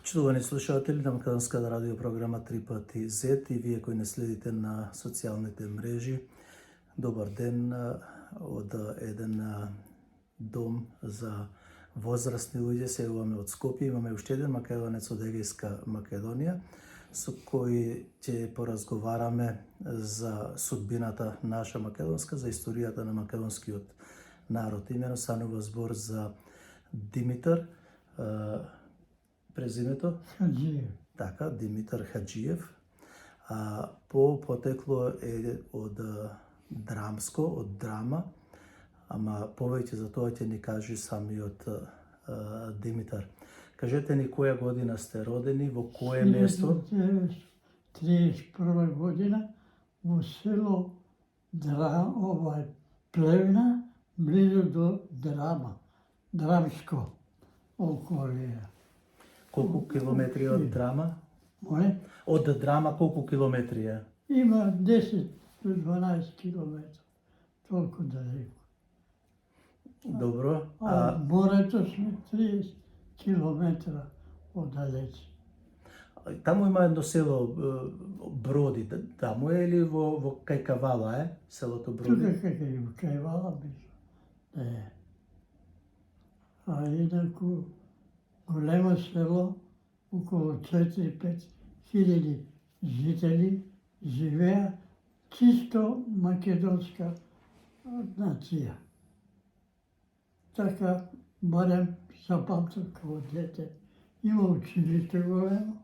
Почитувани слушатели на македонската радио програма Три пати Z и вие кои не следите на социјалните мрежи, добар ден од еден дом за возрастни луѓе. Се јавуваме од Скопје, имаме уште еден македонец од Егејска Македонија, со кој ќе поразговараме за судбината наша македонска, за историјата на македонскиот народ. Имено станува збор за Димитар, презимето? Хаджиев. Така, Димитар Хаджиев. По потекло е од Драмско, од Драма, ама повеќе за тоа ќе ни каже самиот Димитар. Кажете ни која година сте родени, во кое место? 1931 година во село Плевна, близо до Драма, Драмско, околија. Колку километри од Драма? Мој? Од Драма колку километри е? Има 10 до 12 километра, толку далеко. Добро. А морето сме 30 километра оддалече. Таму има едно село Броди, таму е или во кај Кавала е, селото Броди? Тука кај Кајвала беше. А инаку големо село, околу 4-5 хиляди жители, живеа чисто македонска нација. Така, барем запамтам како дете. Има училиште големо,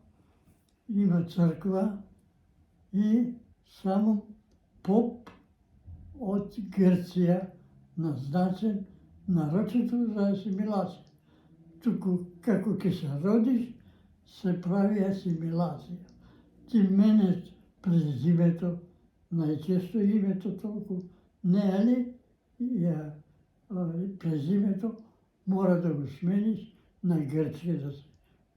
има црква и само поп од Грција назначен нарочито за асимилација. Туку како ќе се родиш, се прави асимилација. Ти менеш презимето, најчесто името толку не е ли, презимето мора да го смениш на грчки да се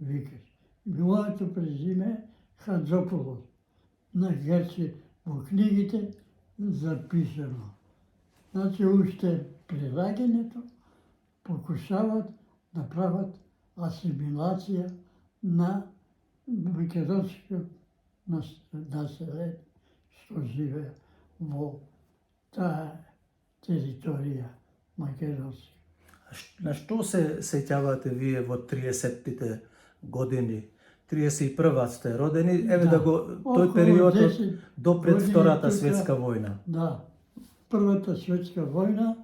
викаш. Моето презиме е Хаджополос, на грчки во книгите запишано. Значи, уште при раѓањето покушават да прават асимилација на македонскиот население што живее во таа територија македонска. На што се сеќавате вие во 30-тите години? 31-та сте родени, еве да го тој периодот до пред Втората светска војна. Да, Првата светска војна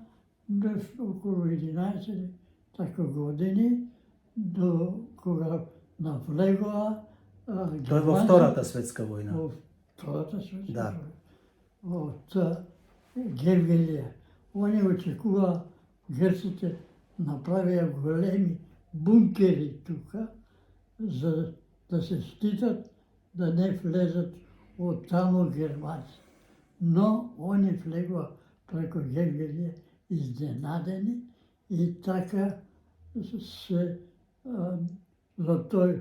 бев околу 11 така години, до кога навлегоа Тоа е во Втората светска војна. Во Втората светска Да. војна. Од Гевгелија. Они очекуваа, грците направија големи бункери тука, за да се штитат, да не влезат од таму германци. Но они влегоа преко Гевгелија изненадени и така се за тој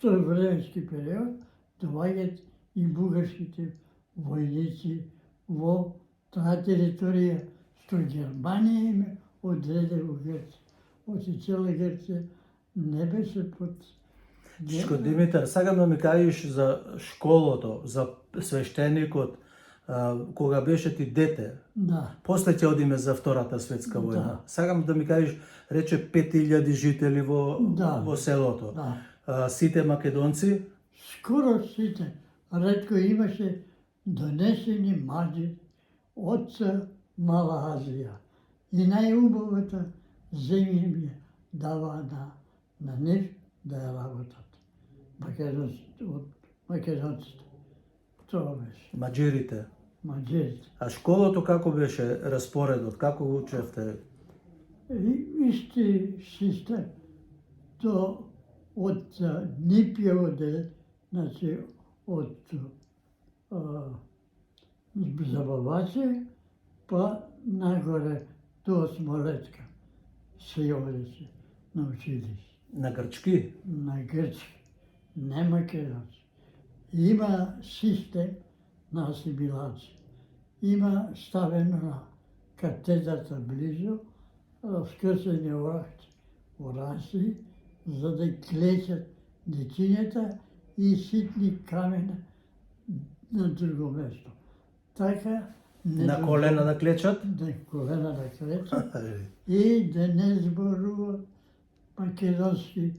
временски период доаѓаат и бугарските војници во таа територија што Германија им одреде во Грција. Оти цела Грција не беше под... Чичко Димитар, сакам да ми кажеш за школото, за свештеникот, кога беше ти дете. Да. После ќе одиме за Втората светска војна. Да. Сакам да ми кажеш, рече 5000 жители во селото. Да. Сите македонци? Скоро сите. Ретко имаше донесени маѓи од Мала Азија. И најубавата земја ми дава на нив да ја работат. Македонците. Тоа беше. Маđерите. Маđерите. А школото како беше распоредот? Како учевте? Исти систем. Од Днипјево, значи од Забаваче, па нагоре до Смолетка се одеше на училище. На грчки? На грчки, не македонски. Има систем на асимилација. Има ставено на катедрата близо, скрсени ораси, за да клечат дечињата и ситни камена на друго место. Така На колена да клечат? на колена да клечат и да не зборуваат македонски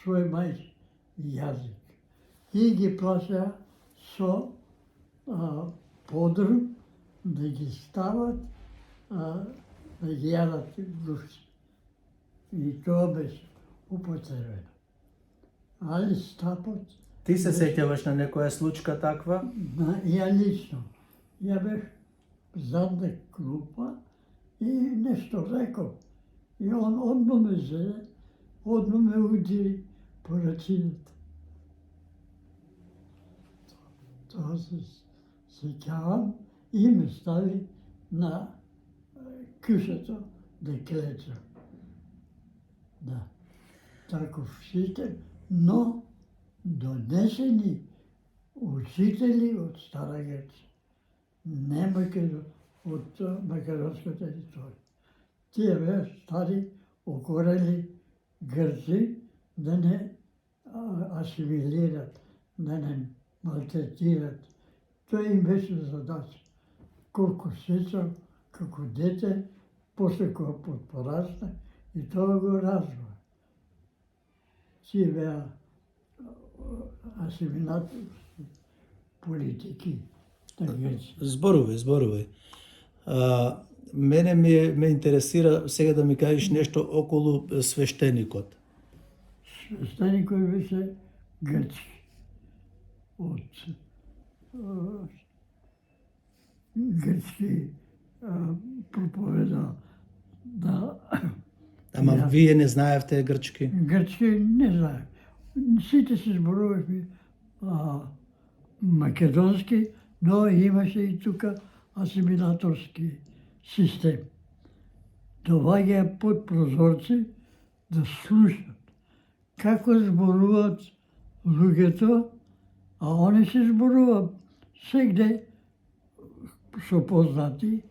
свој мајчин јазик. И ги плашеа со подрум да ги стават, да ги јадат глувци. И тоа беше употребено. Али стапот, Ти се сеќаваш на некоја случка таква? ја лично, ја бев задна клупа и нешто реков. И он одно ме взе, одно ме удири по рачината. Тоа се сеќавам и ме стави на кюшето да клечам. Да, таков систем, но донесени учители од Стара Грција, не од македонска територија. Тие беа стари, окорели грци да не асимилират, да не малтретират. Тоа им беше задача. Колку сеќам, како дете, после кога порасна, и тоа го развива. Тие беа асимилаторски политики на Грција. Зборувај. Мене ме интересира сега да ми кажеш нешто околу свештеникот. Свештеникот беше грчки. Од грчки проповеда да... Ама вие не знаевте грчки? Грчки не знаев. Сите се зборувавме македонски, но имаше и тука асимилаторски систем. Доаѓаја под прозорци да слушат како зборуваат луѓето, а они се зборуваат сегде со познати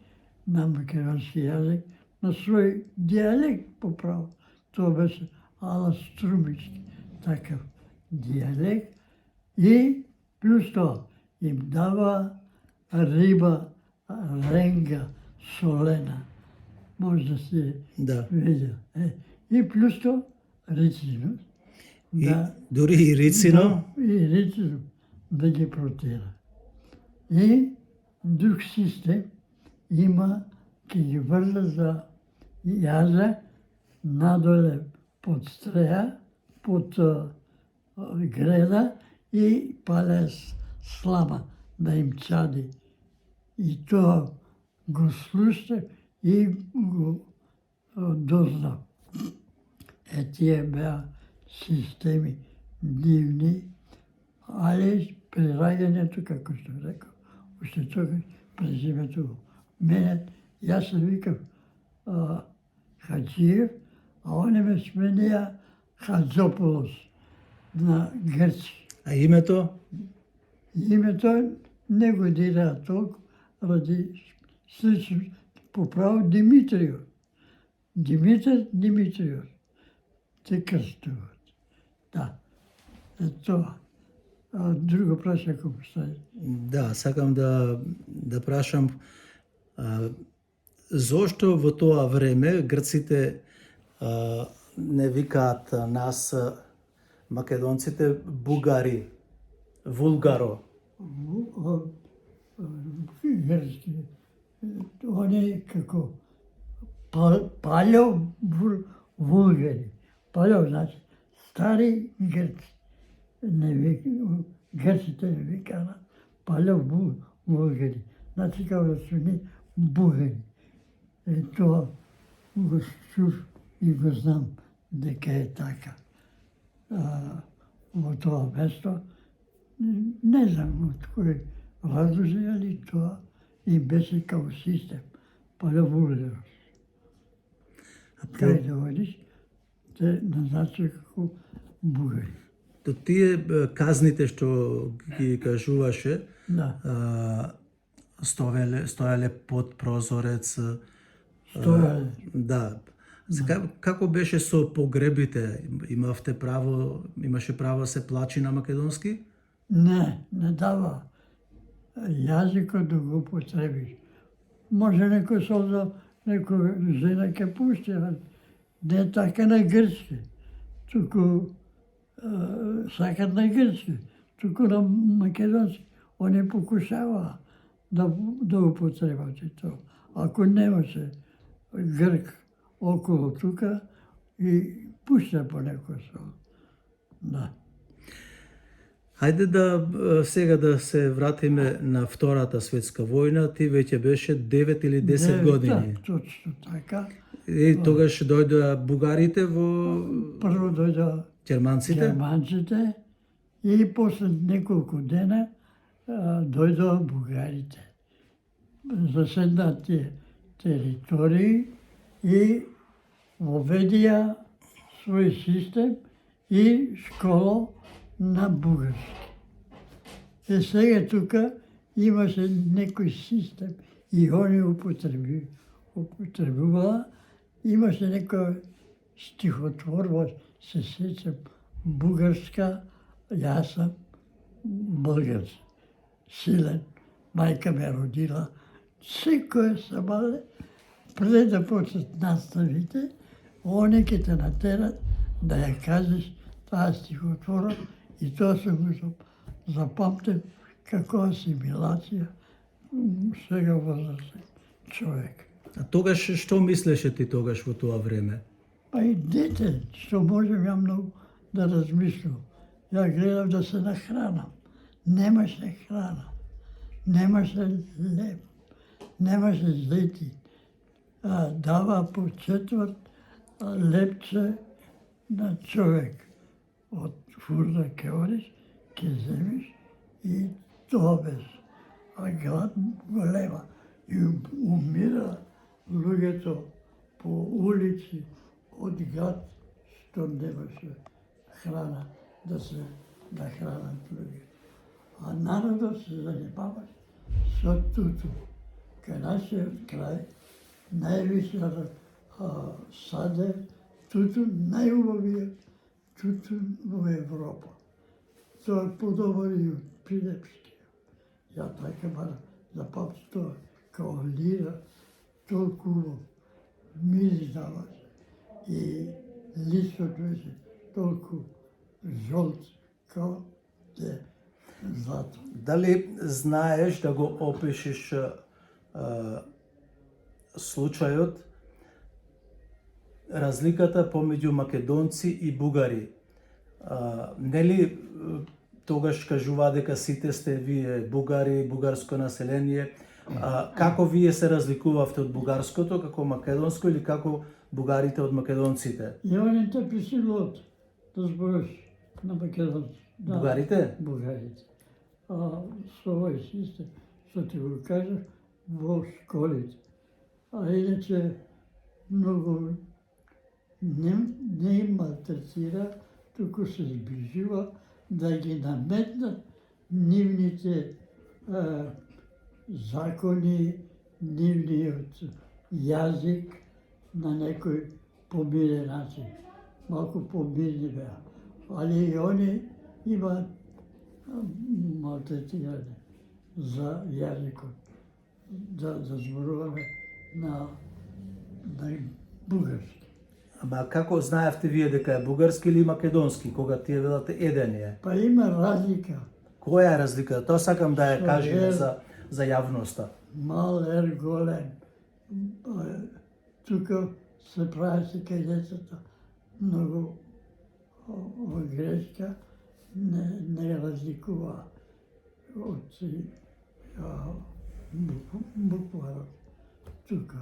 на македонски јазик, на свој дијалект поправо. Тоа беше ала струмички, такав дијалект. И плюс тоа им дава риба, ренга, солена. Може да се види. И плюс тоа рицинус. И дури и рицино? И рицинус да ги протира. И друг систем има, ќе ги врза за јаза надоле под стреја, под греда и пале слама да им чади. И тоа го слушнав и го дознав. Тие беа системи дивни, али прираѓањето, како што реков, уште тогаш презимето го менет. Јас се викав Хаджиев, а они ме сменија Хаджополос на грчки. А името? Името не го дираа толку, ради слично поправо Димитриев. Димитар Димитриев. Те крстуват. Да. Тоа. Друго праша како постави. Да, сакам да прашам зошто во тоа време грците не викаат нас македонците бугари, вулгаро? Грцки. Они како палјо вулгари. Палјо значи стари грци. Грците не викаат палјо вулгари. Значи како да се не бугари. Тоа го чув и го знам дека е така. Во тоа место, не знам од кој разлози, али тоа и беше као систем, палјовулгари. Кај да одиш, те назначува како бугари. То тие казните што ги кажуваше, стоеле под прозорец. Стоеле. Да. Сега, како беше со погребите? Имаше право да се плачи на македонски? Не дава јазикот да го употребиш. Може некој солдат, некој жена ќе пушти, а не така на грчки, туку сакат на грчки, туку на македонски. Они покушаваа да употребат и тоа. Ако немаше грк околу тука и пушта по некој солдат. Да. Хајде сега да се вратиме на Втората светска војна. Ти веќе беше 9 или 10 години. Да, точно така. И тогаш дојдоа бугарите во Прво дојдоа германците. германците и после неколку дена дојдоа бугарите. Заседнаа тие територии и воведија свој систем и школа на бугарски. Сега тука имаше некој систем и они употребуваа. Имаше некој стихотворба, се сеќам, бугарска, јас сум българ, силен, мајка ме родила. Секој сабале, пред да почнат наставите, они ќе те натерат да ја кажеш таа стихотворба и тоа се го запамтен како асимилација сега возрастен човек. А тогаш што мислеше ти тогаш во тоа време? Па и дете, што можем ја многу да размислувам. Ја гледав да се нахранам. Немаше храна, немаше леп, немаше злети. Дава по четврт лепче на човек. Од фурда ке одиш, ке земиш и тоа беше. А глад голема. И умира луѓето по улици од глад, што немаше храна да се нахранат луѓе. А народот се занимаваше со туту. Кај нашиот крај највише саде туту, најубавиот туту во Европа. Тоа е подобро и од Пилепскиот. Ја така барам запамтам тоа, као лира, толку мири даваше. И листот беше толку жолт, као те злато. Дали знаеш да го опишеш случајот, разликата помеѓу македонци и бугари? Нели тогаш кажуваа дека сите сте вие бугари, бугарско население? Како вие се разликувавте од бугарското, како македонско или како бугарите од македонците? И они те присилуват да збориш на македонци. Да, Бугарите? бугарите. Со овој систем, што ти го кажав, во школите. А иначе многу не им малтретира, туку се зближува да ги наметнат нивните закони, нивниот јазик на некој помирен начин. Малку помирни беа. Али и они имаат малтретирање за јазикот. Да зборуваме на бугарски. Ама како знаевте вие дека е бугарски или македонски, кога тие велате еден е? Па има разлика. Која е разликата? Тоа сакам да ја Со кажеме ер, за јавноста. Мал ер голем. Тука се правеше кај децата многу грешка, не разликува од букварот. Тука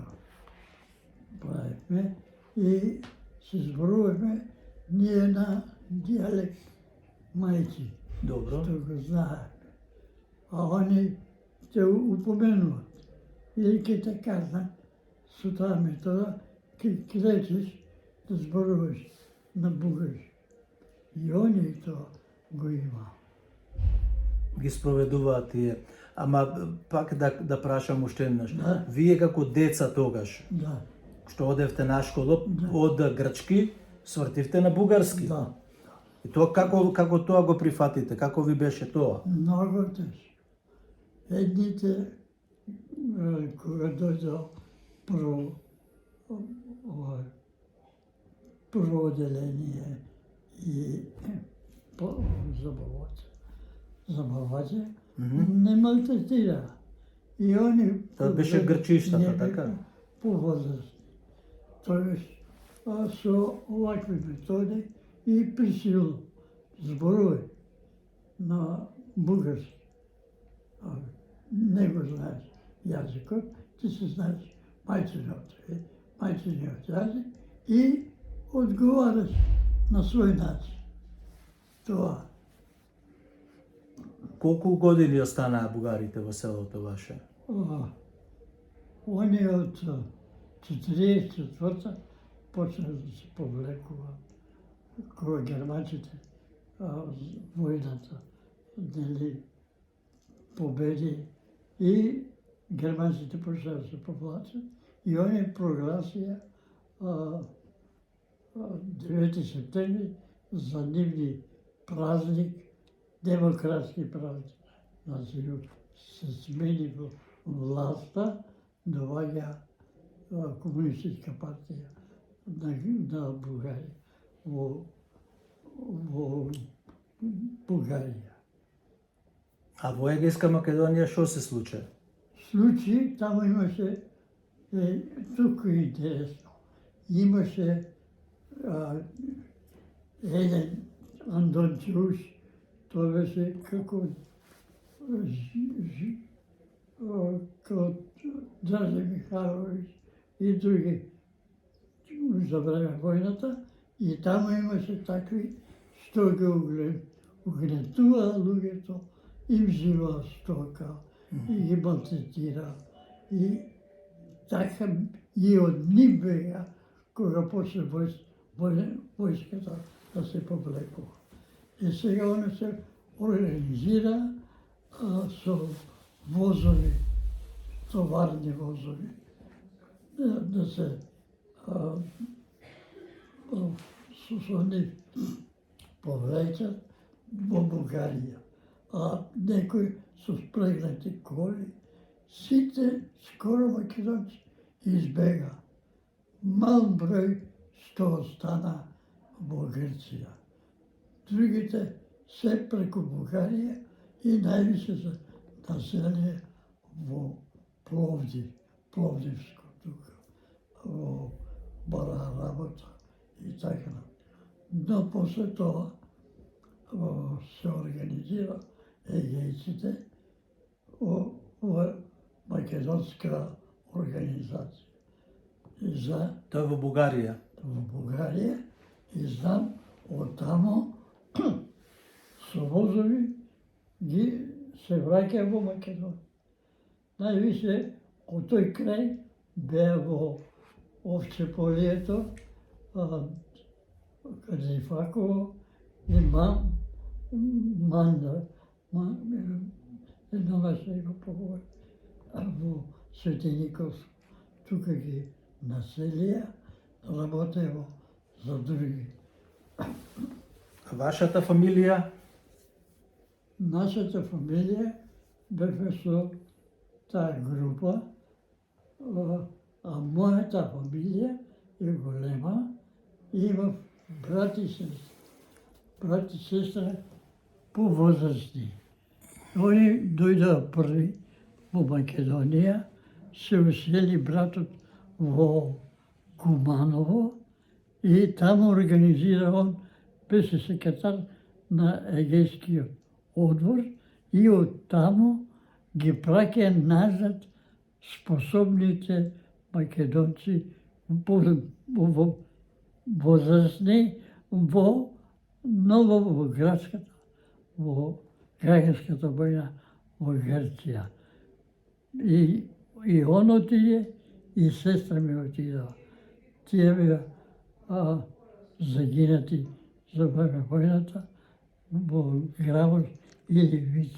правихме и се зборуваме ние на дијалект мајчи, Добро. што го знаеме. А они те упоменуват. Или ќе те кажа со таа метода, ќе кречеш да зборуваш на бугарски. И они тоа го има. Ги спроведуваат тие. Ама пак да прашам уште еднаш. Да. Вие како деца тогаш, Да. што одевте на школа од грчки, свртивте на бугарски. Да, И тоа како тоа го прифатите? Како ви беше тоа? многу тешко. Едните, кога дојде прво одделение и забавање, не малтретира. И они... Тоа беше грчиштата, така? Повозрастни. Тоест, со овакви методи и присилно зборови на бугарски. Не го знаеш јазикот, ти се знаеш мајчиниот јазик и одговараш на свој начин. Тоа. Колку години останаа бугарите во селото ваше? Они од 44-та почнаа да се повлекуваат. Кога германците војната нели победи и германците почнаа да се повлачат и они прогласија 9 септември за нивни празник, демократски празник. Значи се смени во власта, доаѓа комунистичка партија на Бугарија во Бугарија. А во Егејска Македонија што се случи? Случаи таму имаше туку интересно. Имаше еден Андон Чуш, тоа беше како Дразен Михайлович и други за време војната, и таму имаше такви што ги угнетуваа луѓето, им взимаа стока и ги малтретираа. И така и од нив бега кога почне војската да се повлекува. И сега оно се организира со возови, товарни возови, да се со нив повлечат во Бугарија. А некои со спрегнати коли, сите скоро македонци избега. Мал број што остана во Грција. Другите се преку Бугарија и највише се население во Пловдивско тука, во Бара работа и така. Но после тоа се организира егејците во македонска организација. Тоа во Бугарија? Во Бугарија и знам од тамо со возови ги се враќа во Македонија. Највише од тој крај беа во Овчеполието, Каджифаково и Манда. Едно место го поговори во Свети Николско. Тука ги населија, работево за други. Вашата фамилија? Нашата фамилија бевме со таа група, а мојата фамилија е голема и имав брат и сестра. Брат и сестра повозрастни. Они дојдоа први во Македонија, се усели братот во Куманово и таму организира он, беше секретар на Егејскиот одбор и од таму ги праќа назад способните македонци возрастни во граѓанската војна во Грција. И он отиде, и сестра ми отидела. Тие беа загинати за време војната во Грабош или Виц.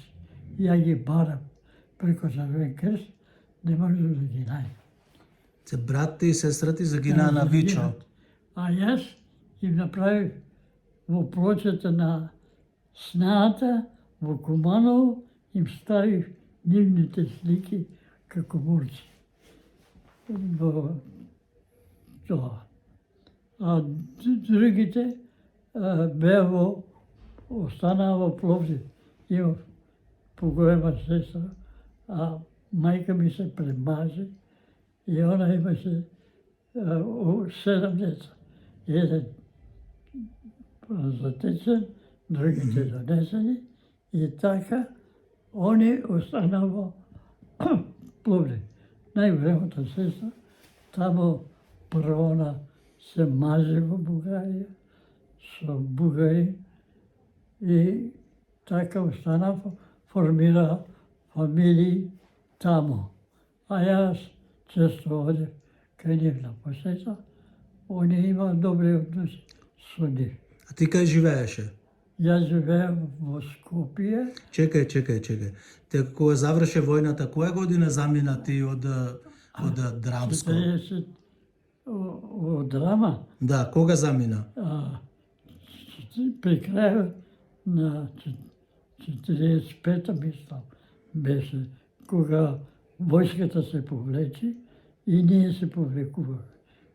Ја ги барам преко Црвен крст, не можам да ги најдам. Се братите и сестрати загинаа на Вичо. А јас им направив во плочата на Снаата, во Куманово, им ставив нивните слики како борци. Во тоа. А другите беа останаа во Пловдив. Имав поголема сестра, а мајка ми се премажи и она имаше 7 деца. Еден затечен, другите донесени и така они останаа во Пловдив. Најголемата сестра, тамо прво она се маже во Бугарија, со бугари и така останав, формира фамилии тамо. А јас често одев кај нив на посета, они има добри односи со нив. А ти кај живееше? Јас живеам во Скопје. Чекај. Те кога заврши војната, која година замина ти од Драмско? 40 од Драма. Да, кога замина? При крајот на 45-та мислам беше, кога војската се повлечи и ние се повлекуваме.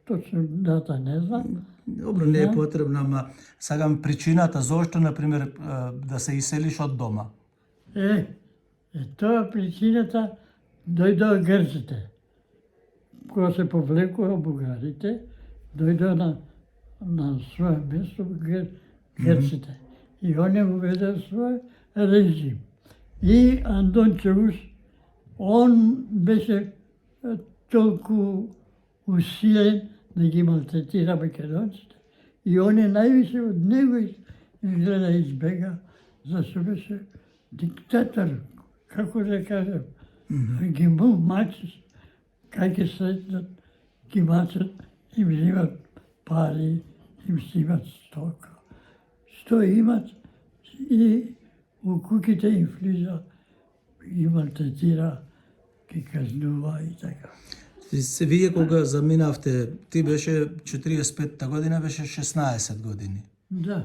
Точно дата не знам. Добро, не е потребно, ама сагам причината зошто, например, да се иселиш од дома. Тоа причината дојдоа грците. Кога се повлекува бугарите, дојдоа на своје место грците. И они уведоа свој режим. И Антон Чаус, он беше толку усилен да ги малтретира македонците. И он највише од него изгледа избега, зашто беше диктатор, како да кажем, ги мачиш, кај ќе сретнат, ги мачат, им взимат пари, им снимат стока, што имат и у куќите им влиза, ги малтретира, ги казнува и така. Вие кога заминавте, ти беше 45-та година, беше 16 години. Да.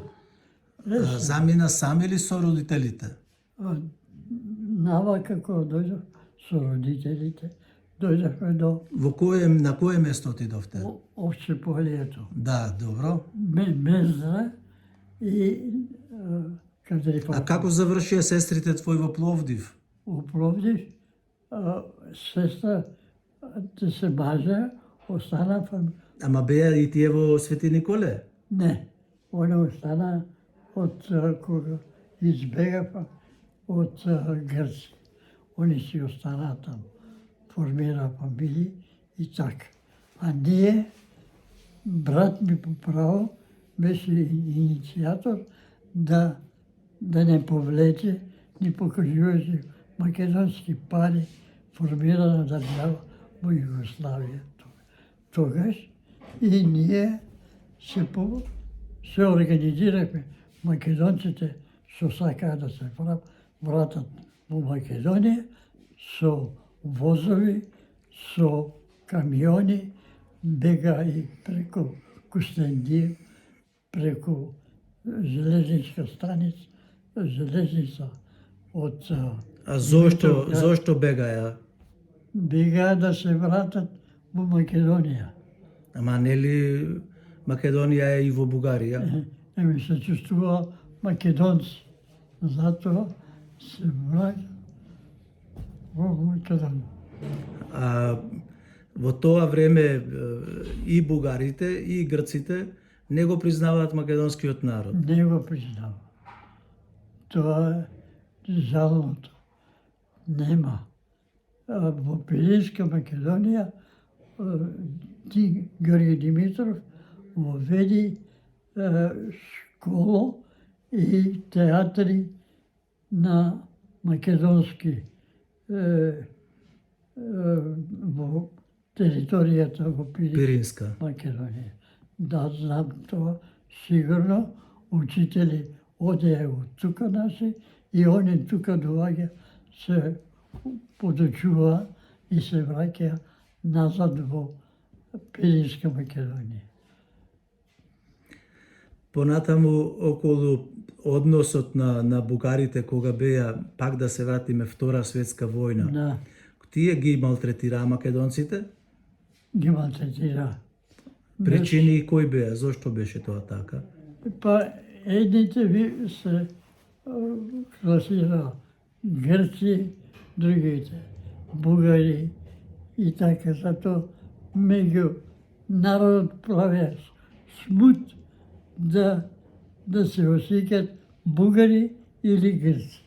Замина сам или со родителите? Нава како дојдов со родителите, дојдовме На кое место отидовте? Овче полието. Да, добро. Мездра и Кадрифа. А како завршија сестрите твои во Пловдив? Во Пловдив сестра да се бажа, остана Ама беа и тие во Свети Николе? Не, она остана од кога избегава од Грци. Они си останаа таму, формира фамилии и така. А ние, брат ми по право, беше иницијатор да не повлече, ни покажуваше македонски пари, формирана држава во Југославија. Тогаш и ние се организирахме. Македонците што сакаа да се вратат во Македонија со возови, со камиони, бега и преку Кустендиев, преку железничка железница од... А зошто бегаја? Бегаја да се вратат во Македонија. Ама нели Македонија е и во Бугарија? Се чувствува македонци. Затоа се враќа во Македонија. А во тоа време и бугарите и грците не го признаваат македонскиот народ. Не го признава. Тоа е жалното. Нема. Во Пиринска Македонија Георги Димитров воведи школа и театри на македонски во територијата во Пиринска Македонија. Да, знам тоа сигурно. Учители одеа од тука наши и они тука доаѓа се подучува и се враќа назад во Пиринска Македонија. Понатаму околу односот на бугарите кога беа, пак да се вратиме, Втора светска војна. Да, Тие ги малтретираа македонците? ги малтретира. Причини кои беа? Зошто беше тоа така? Па едните ви се класира Грци, другите бугари и така, зато меѓу народот правеа смут да се осеќат бугари или Грци.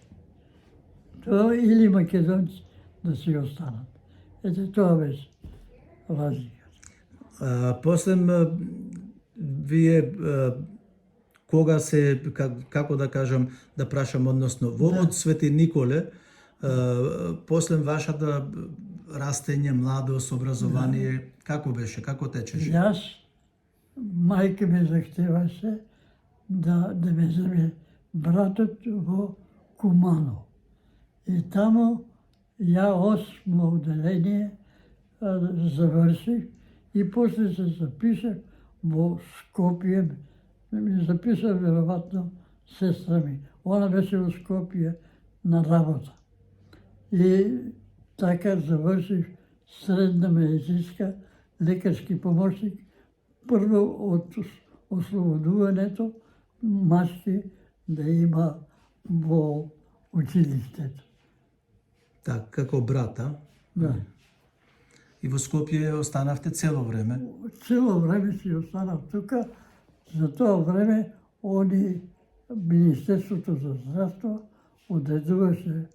Тоа или македонци да си останат. Ете тоа беше разлика. После вие кога се, како да кажам, да прашам, односно, во од Свети Николе, после вашата растење, младост, образование, како беше, како течеше? Јас, мајка ме захтеваше да ме земе братот во Кумано. И тамо ја 8 одделение завршив и после се запишав во Скопје. Ми записав веројатно сестра ми. Она беше во Скопје на работа. И така завршив средна медицинска, лекарски помошник. Прво од ослободувањето мачки да има во училиштето. Так, како брата. Да. И во Скопје останавте цело време? Цело време си останав тука. За тоа време они, Министерството за здравство, одредуваше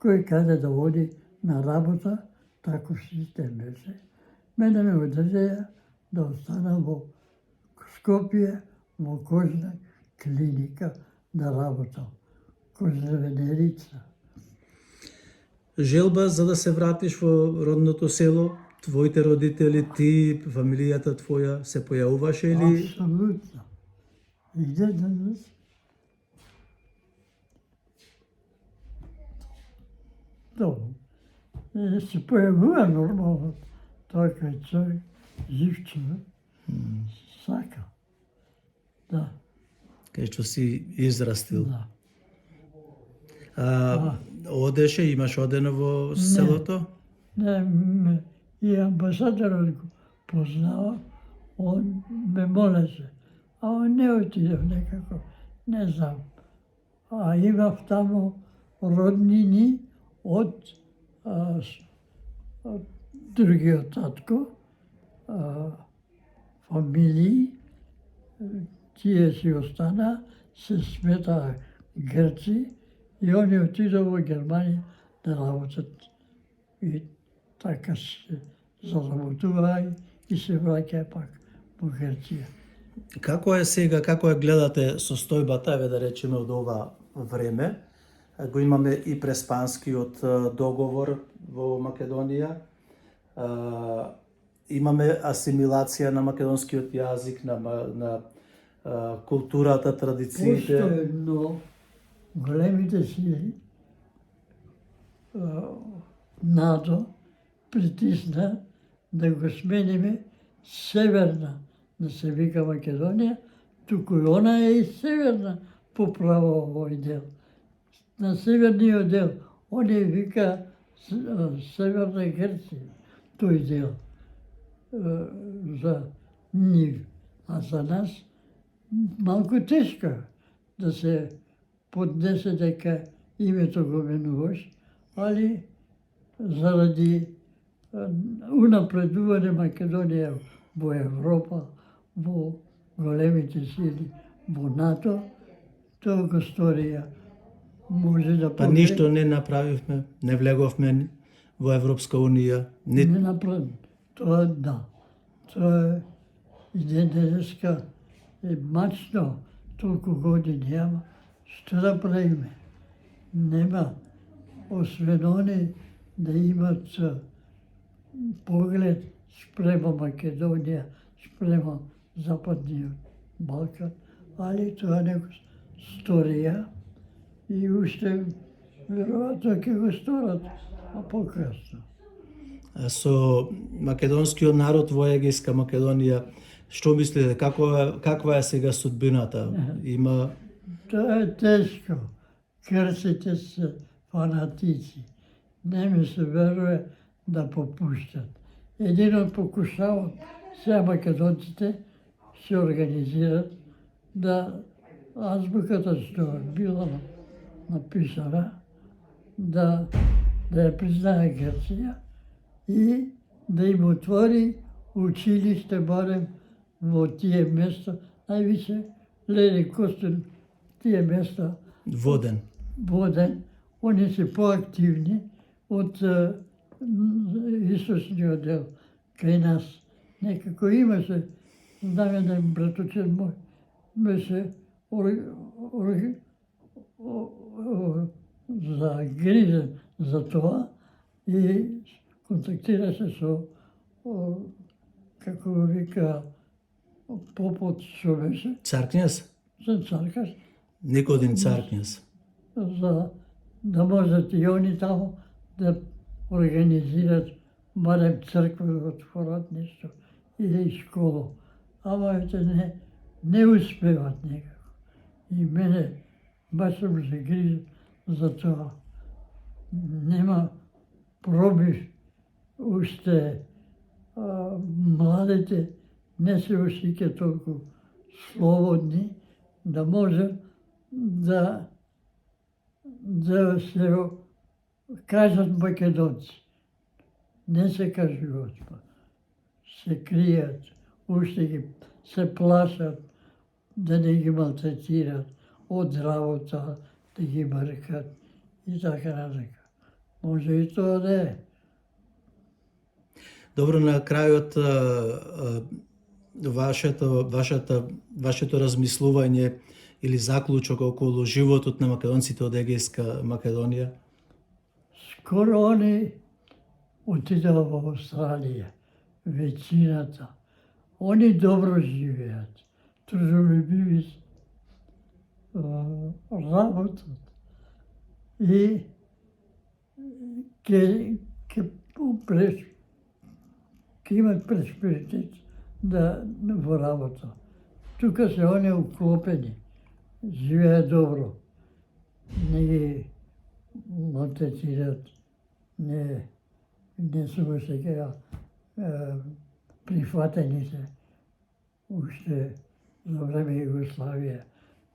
кој каде да оди на работа, таков систем беше. Мене ме одржеја да останам во Скопје, во кожна клиника да работам. Кожна венерица. Желба за да се вратиш во родното село, твоите родители, ти, фамилијата твоја се појавуваше или? Апсолутно. И где денес? Добро. Се појавува нормално. Тоа кај човек, жив човек, сака. Да, Кај што си израстил. да. Одеше, имаш одено во селото? Не, и амбасадорот го познава, он ме молеше, а он не отидев некако, не знам. А имав тамо роднини од другиот татко, фамилии, тие си остана, се сметаа Грци и они отидоа во Германија да работат. И така се заработуваа и се враќаа пак во Грција. Како е сега, како ја гледате состојбата, еве да речеме од ова време? Го имаме и преспанскиот договор во Македонија. Имаме асимилација на македонскиот јазик, на културата, традициите. Постојано големите сили НАТО притисна да го смениме северна, да се вика Македонија, туку и она е и северна по право овој дел. На северниот дел, они вика Северна Грција, тој дел за нив. А за нас малку тешко да се поднесе дека името го менуваш, али заради унапредување Македонија во Европа, во големите сили, во НАТО, тоа го сторија. Може да Па ништо не направивме, не влеговме во Европска Унија. не направи. Тоа да. Тоа е и денеска е мачно, толку години, ама што да правиме? Нема, освен они да имат поглед спрема Македонија, спрема Западниот Балкан, али тоа не го сторија и уште веројатно ќе го сторат, а покрасно. со македонскиот народ во Егејска Македонија. Што мислите, каква е сега судбината? Има Тоа е тешко. Грците се фанатици. Не ми се верува да попуштат. Едино покушават сега македонците се организират да азбуката што била написана да ја признае Грција и да им отвори училиште барем во тие места, највише Лени Костин, тие места Воден. Воден, они се поактивни од источниот дел кај нас. Некако имаше, знам еден братучен мој, беше загрижен за тоа и контактираше со, како го вика, попот што беше, Царкњас? за царкаш, Никодин Царкњас. за да можат и они таму да организират барем црква да отворат нешто или школа. Ама ете не успеват некако. И мене баш сум се грижен за тоа. Нема пробив уште младите не се осеќаат толку слободни да може да се кажат македонци. Не се кажуваат, се кријат, уште ги се плашат да не ги малтретират од работа, да ги мркат и така натака. Може и тоа да е. Добро, на крајот вашето размислување или заклучок околу животот на македонците од Егејска Македонија? Скоро они отидоа во Австралија, веćината. Они добро живеат, трудолюбиви работат и ќе имат перспектив да во работа. Тука се они уклопени, живеат добро, не ги малтретират, не се осеќаја прифатени се уште за време Југославија.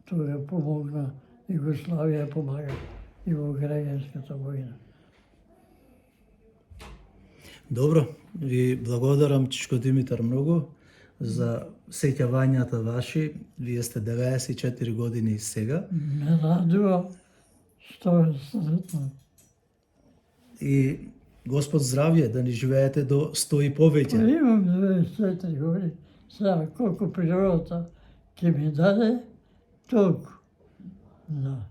Тоа помогна, Југославија помага и во граѓанската војна. Добро, ви благодарам, Чичко Димитар, многу за сеќавањата ваши. Вие сте 94 години сега. Ме радува што е сретно. И Господ здравје, да ни живеете до 100 и повеќе. Имам 94 години. Сега колку природата ќе ми даде, толку. Да.